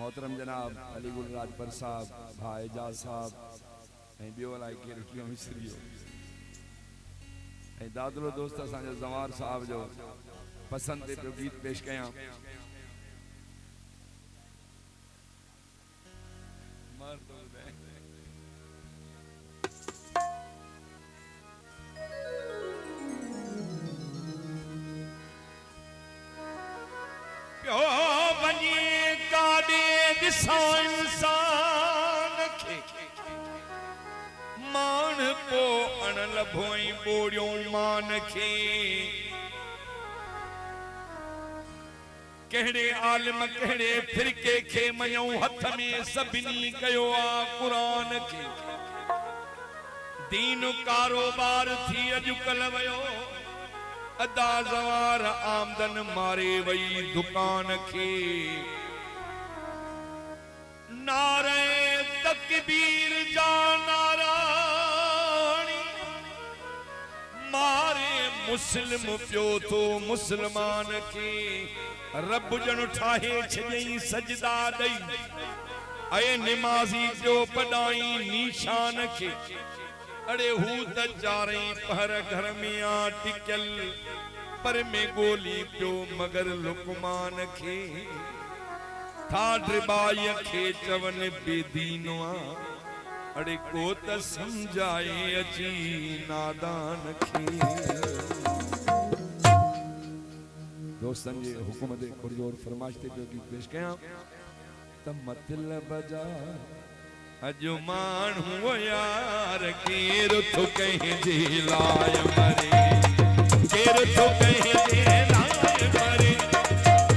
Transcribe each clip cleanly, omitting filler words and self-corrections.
मोहतरम जनाब अलीगुल राजपर साहब भाई एजाज साहब ऐं ॿियो अलाए केरु टियों विसरी वियो ऐं दादलो दोस्त असांजो ज़वार साहब जो पसंद ते पियो गीत पेश कयां। इंसान खे मान पो अण लभोई बोड़ियो मान खे कहड़े आलिम कहड़े फिरके खे मयो हथ में सभिनी कयो आ कुरान खे दीन कारोबार थी अजुकल वयो अदा ज़वार आमदन मारे वई दुकान खे नारे तकबीर जा नाराणी मारे मुस्लिम पियो तो मुसलमान के रब जन ठाहे छजई सजदा दई अय निमाजी जो पढ़ाई निशान के अरे हू त चारे पहर घर में आ टिकल पर में गोली पियो मगर लुकमान के ठाड्रबाई खे चवन बेदीनवा अड़े को त समझाए अची नादान खे। दोस्तन जे हुकूमत पुरजोर फरमाइश ते जो गीत पेश कयां त मतलब जा अजो माण्हू यार केर तो कहीं जे लाय मरे केर तो कहीं जे लाय मरे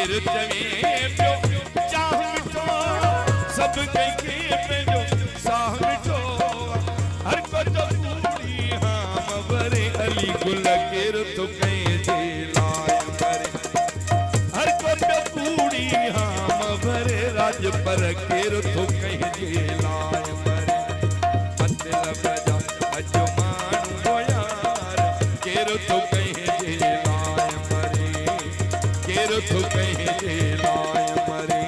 केर चवे पियो चाह मिठो सब कंहिंखे पंहिंजो साह मिठो हर को तो पूरी हाम भरे अली गुल केर तो कंहिंजे लाइ मरे हर को तो पूरी हाम भरे राज पर केर तो कंहिंजे लाइ मरे मतलब जा अजो माण्हू यार केर तो कंहिंजे लाइ मरे केर तो कंहिंजे लाइ मरे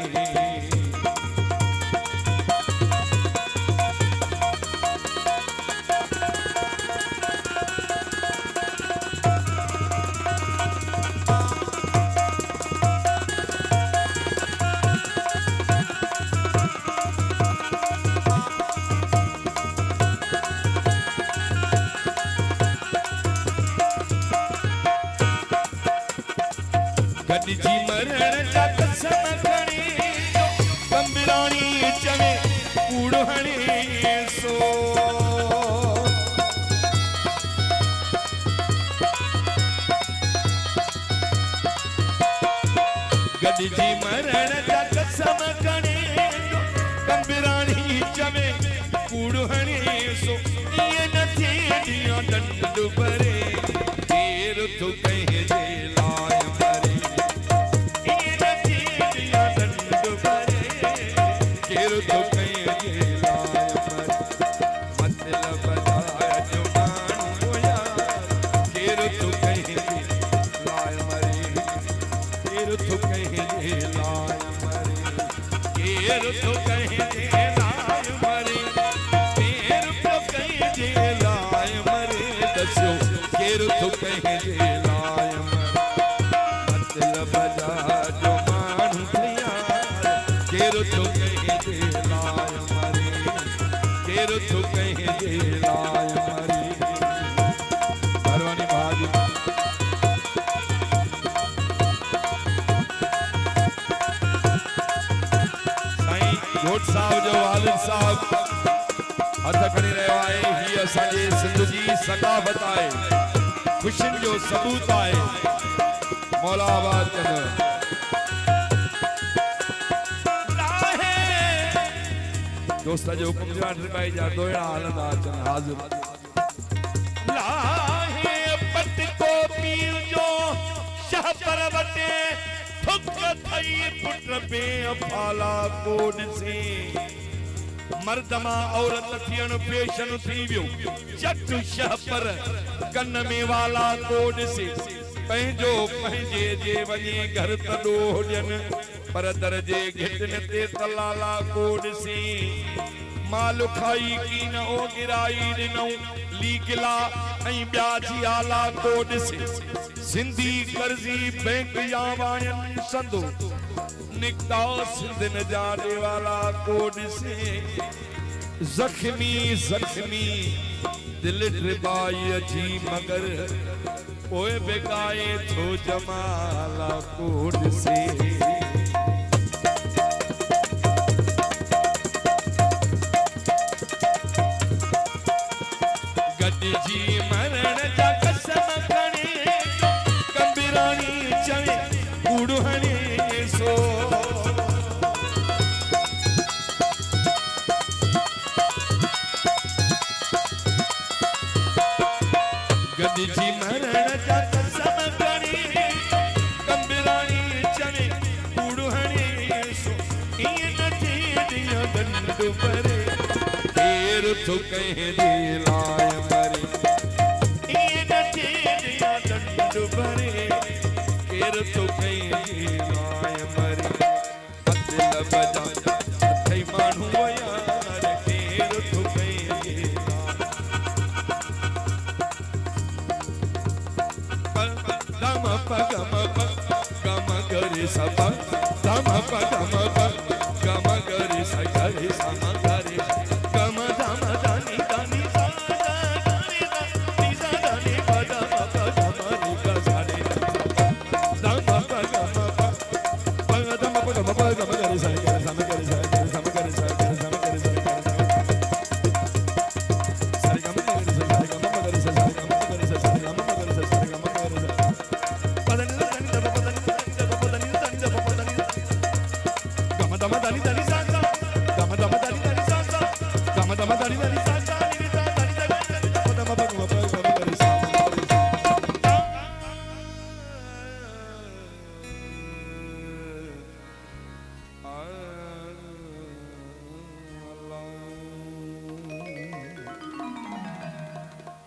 गॾिजी मरण जा कसम खणी कंबराणी चवे कूड़ हणे सो गॾिजी मरण जा कसम खणी कंबराणी चवे कूड़ हणे सो इएं न थिए ॾींहं डंड भरे केर थो कंहिंजे लाइ मरे केर तो कंहिंजे लाइ मरे मतलब अजो माण्हू यार केर तो कंहिंजे लाइ मरे केर तो कंहिंजे लाइ मरे केर तो कंहिंजे लाइ मरे केर तो कंहिंजे लाइ मरे दस्यो केर तो कंहिंजे लाइ मरे मतलब अजो माण्हू यार केर तो कंहिंजे लाइ मरे केर तो कंहिंजे लाइ मरे परवानी भाॼी साईं घोट साहब जो वालिद साहब हथ खणी रहियो आहे ही असांजे सिंध जी सकाफ़त आहे ख़ुशियुनि जो सबूत आहे मौला आबाद कंदो दोस्त जो हुकुम जा भाई जा दोया हलंदा अचनि हाज़िर लाहे पट को पीर जो शाह पर वटे ठुक थई पुट पे फाला कोड से मर्दमा औरत थियण पेशन थी वियो चट शाह पर कन में वाला कोड से पंहिंजो पंहिंजे जे वञे घर तॾो हुजनि पर दर्जे घिटन ते तलाला कोड से माल खाई की न ओ गिराई ॾिनऊं लीगला ऐं ॿिया जी आला कोड से सिंधी कर्ज़ी बैंक या वाणियनि संदो निकता सिंध न जाने वाला कोड से जख्मी जख्मी दिल ट्रिबाई अजी मगर ओए बेगाए थो जमाला कोड से गॾिजी मरण जा कसम खणे कंबराणी चवे कूड़ हणे सो गॾिजी मरण जा कसम खणे कंबराणी चवे कूड़ हणे सो इएं न थिए ॾींहं डंड भरे केर थो कंहिंजे लाइ मरे इएं न थिए ॾींहं डंड भरे केर थो कंहिंजे लाइ मरे मतलब जा अथई माण्हू यार केर थो कंहिंजे गम गम गम करे सब गम गम गम करे सगरे सम करे गम धम दानी दानी दानी दानी दानी गम गम गा सारे दम गम गम गम करे सगरे सम करे सम करे सगरे सम करे सगरे गम करे सगरे गम करे सगरे गम करे सगरे गम करे सगरे गम करे सा मा दा नी सा